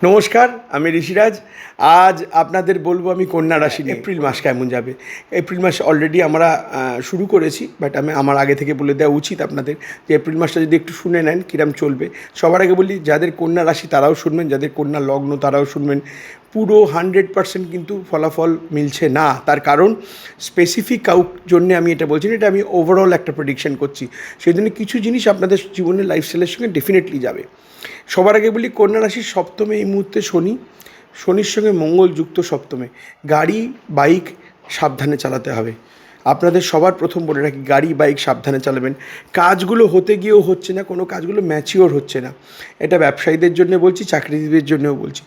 নমস্কার, আমি ঋষিরাজ। আজ আপনাদের বলবো আমি কন্যা রাশি নিয়ে এপ্রিল মাস কেমন যাবে। এপ্রিল মাস অলরেডি আমরা শুরু করেছি, বাট আমার আগে থেকে বলে দেওয়া উচিত আপনাদের যে এপ্রিল মাসটা যদি একটু শুনে নেন কীরকম চলবে। সবার আগে বলি, যাদের কন্যা রাশি তারাও শুনবেন, যাদের কন্যা লগ্ন তারাও শুনবেন। পুরো 100% কিন্তু ফলাফল মিলছে না। তার কারণ স্পেসিফিক কাউ জন্যে আমি এটা বলছি না, এটা আমি ওভারঅল একটা প্রেডিকশন করছি। সেই জন্য কিছু জিনিস আপনাদের জীবনের লাইফস্টাইলের সঙ্গে ডেফিনেটলি যাবে। সবার আগে বলি, কন্যা রাশির সপ্তমে এই মুহূর্তে শনির সঙ্গে মঙ্গল যুক্ত সপ্তমে। গাড়ি বাইক সাবধানে চালাতে হবে। আপনাদের সবার প্রথম বলে রাখি, গাড়ি বাইক সাবধানে চালাবেন। কাজগুলো হতে গিয়েও হচ্ছে না, কোনো কাজগুলো ম্যাচিওর হচ্ছে না। এটা ব্যবসায়ীদের জন্য বলছি, চাকরিজীবীদের জন্যও বলছি।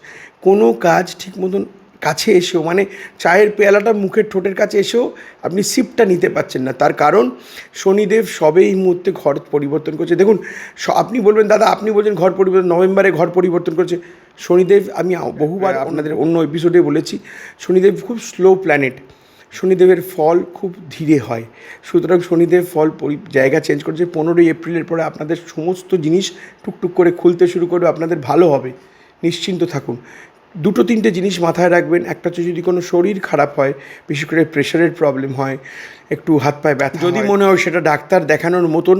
কোনো কাজ ঠিক মতন কাছে এসেও, মানে চায়ের পেয়ালাটা মুখের ঠোঁটের কাছে এসেও আপনি সিপটা নিতে পারছেন না। তার কারণ শনিদেব সবে এই মুহূর্তে ঘর পরিবর্তন করছে। দেখুন, আপনি বলবেন দাদা, আপনি বলছেন ঘর পরিবর্তন, নভেম্বরে ঘর পরিবর্তন করছে। শনিদেব, আমি বহুবার আপনাদের অন্য এপিসোডে বলেছি, শনিদেব খুব স্লো প্ল্যানেট। শনিদেবের ফল খুব ধীরে হয়। সুতরাং শনিদেব ফল জায়গা চেঞ্জ করছে। 15ই এপ্রিলের পরে আপনাদের সমস্ত জিনিস টুকটুক করে খুলতে শুরু করবে, আপনাদের ভালো হবে, নিশ্চিন্ত থাকুন। দুটো তিনটে জিনিস মাথায় রাখবেন। একটা হচ্ছে, যদি কোনো শরীর খারাপ হয়, বিশেষ করে প্রেশারের প্রবলেম হয়, একটু হাত পায়ে ব্যথা, যদি মনে হয় সেটা ডাক্তার দেখানোর মতন,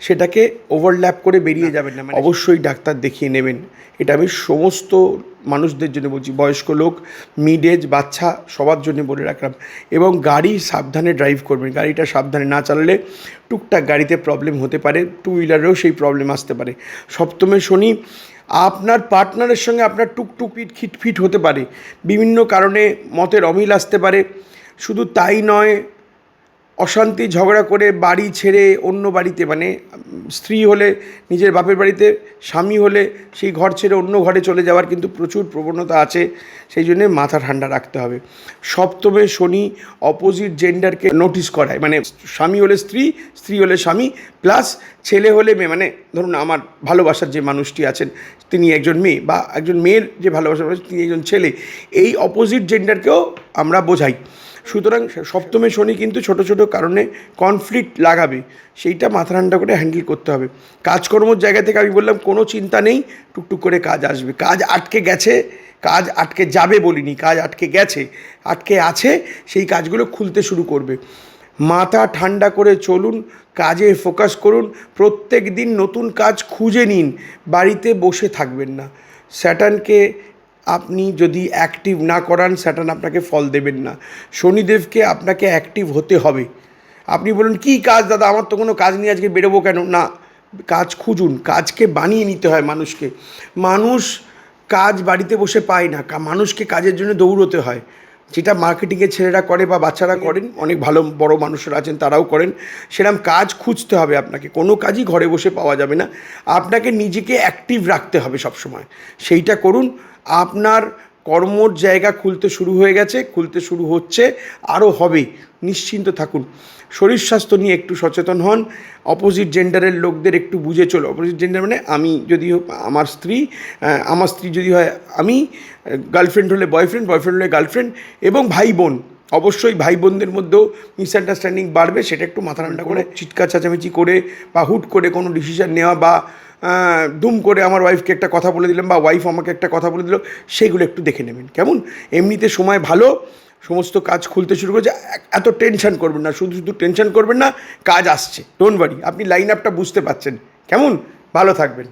সেটাকে ওভারল্যাপ করে বেরিয়ে যাবেন না, অবশ্যই ডাক্তার দেখিয়ে নেবেন। এটা আমি সমস্ত মানুষদের জন্য বলছি, বয়স্ক লোক, মিড এজ, বাচ্চা, সবার জন্য বলে রাখলাম। এবং গাড়ি সাবধানে ড্রাইভ করবেন। গাড়িটা সাবধানে না চালালে টুকটাক গাড়িতে প্রবলেম হতে পারে, টু হুইলারেও সেই প্রবলেম আসতে পারে। সপ্তমে শনি, আপনার পার্টনারের সঙ্গে আপনার টুকটুক খিটফিট হতে পারে, বিভিন্ন কারণে মতের অমিল আসতে পারে। শুধু তাই নয়, অশান্তি ঝগড়া করে বাড়ি ছেড়ে অন্য বাড়িতে, মানে স্ত্রী হলে নিজের বাপের বাড়িতে, স্বামী হলে সেই ঘর ছেড়ে অন্য ঘরে চলে যাওয়ার কিন্তু প্রচুর প্রবণতা আছে। সেই জন্যে মাথা ঠান্ডা রাখতে হবে। সপ্তমে শনি অপোজিট জেন্ডারকে নোটিস করায়, মানে স্বামী হলে স্ত্রী, স্ত্রী হলে স্বামী, প্লাস ছেলে হলে মেয়ে। মানে ধরুন, আমার ভালোবাসার যে মানুষটি আছেন তিনি একজন মেয়ে, বা একজন মেয়ের যে ভালোবাসার মানুষ তিনি একজন ছেলে। এই অপোজিট জেন্ডারকেও আমরা বোঝাই। সুতরাং সপ্তমে শনি কিন্তু ছোটো ছোটো কারণে কনফ্লিক্ট লাগাবে, সেইটা মাথা ঠান্ডা করে হ্যান্ডেল করতে হবে। কাজকর্মর জায়গা থেকে আমি বললাম কোনো চিন্তা নেই, টুকটুক করে কাজ আসবে। কাজ আটকে গেছে, কাজ আটকে যাবে বলিনি, কাজ আটকে গেছে, আটকে আছে, সেই কাজগুলো খুলতে শুরু করবে। মাথা ঠান্ডা করে চলুন, কাজে ফোকাস করুন, প্রত্যেক দিন নতুন কাজ খুঁজে নিন, বাড়িতে বসে থাকবেন না। স্যাটার্নকে আপনি যদি অ্যাক্টিভ না করান, স্যাটার্ন আপনাকে ফল দেবেন না। শনিদেবকে আপনাকে অ্যাক্টিভ হতে হবে। আপনি বলুন, কী কাজ দাদা, আমার তো কোনো কাজ নেই, আজকে বেরোবো কেন? না, কাজ খুঁজুন। কাজকে বানিয়ে নিতে হয় মানুষকে। মানুষ কাজ বাড়িতে বসে পায় না, মানুষকে কাজের জন্য দৌড়তে হয়। যেটা মার্কেটিংয়ের ছেলেরা করে বা বাচ্চারা করেন, অনেক ভালো বড় মানুষরা আছেন তারাও করেন, সেরকম কাজ খুঁজতে হবে আপনাকে। কোনো কাজই ঘরে বসে পাওয়া যাবে না, আপনাকে নিজেকে অ্যাক্টিভ রাখতে হবে সবসময়। সেইটা করুন। আপনার কর্মর জায়গা খুলতে শুরু হয়ে গেছে, খুলতে শুরু হচ্ছে, আরও হবে, নিশ্চিন্ত থাকুন। শরীর স্বাস্থ্য নিয়ে একটু সচেতন হন। অপোজিট জেন্ডারের লোকদের একটু বুঝে চলো। অপোজিট জেন্ডার মানে আমি যদি আমার স্ত্রী যদি হয় আমি, গার্লফ্রেন্ড হলে বয়ফ্রেন্ড, বয়ফ্রেন্ড হলে গার্লফ্রেন্ড, এবং ভাই বোন। অবশ্যই ভাই বোনদের মধ্যেও মিসআন্ডারস্ট্যান্ডিং বাড়বে, সেটা একটু মাথা ঠান্ডা করে, চিৎকার চেঁচামেচি করে বা হুট করে কোনো ডিসিশান নেওয়া, বা দুম করে আমার ওয়াইফকে একটা কথা বলে দিলাম বা ওয়াইফ আমাকে একটা কথা বলে দিল, সেইগুলো একটু দেখে নেবেন কেমন। এমনিতে সময় ভালো, সমস্ত কাজ খুলতে শুরু করেছে। এত টেনশন করবেন না, শুধু শুধু টেনশন করবেন না, কাজ আসছে, ডোন্ট ওয়ারি। আপনি লাইন আপটা বুঝতে পারছেন কেমন। ভালো থাকবেন।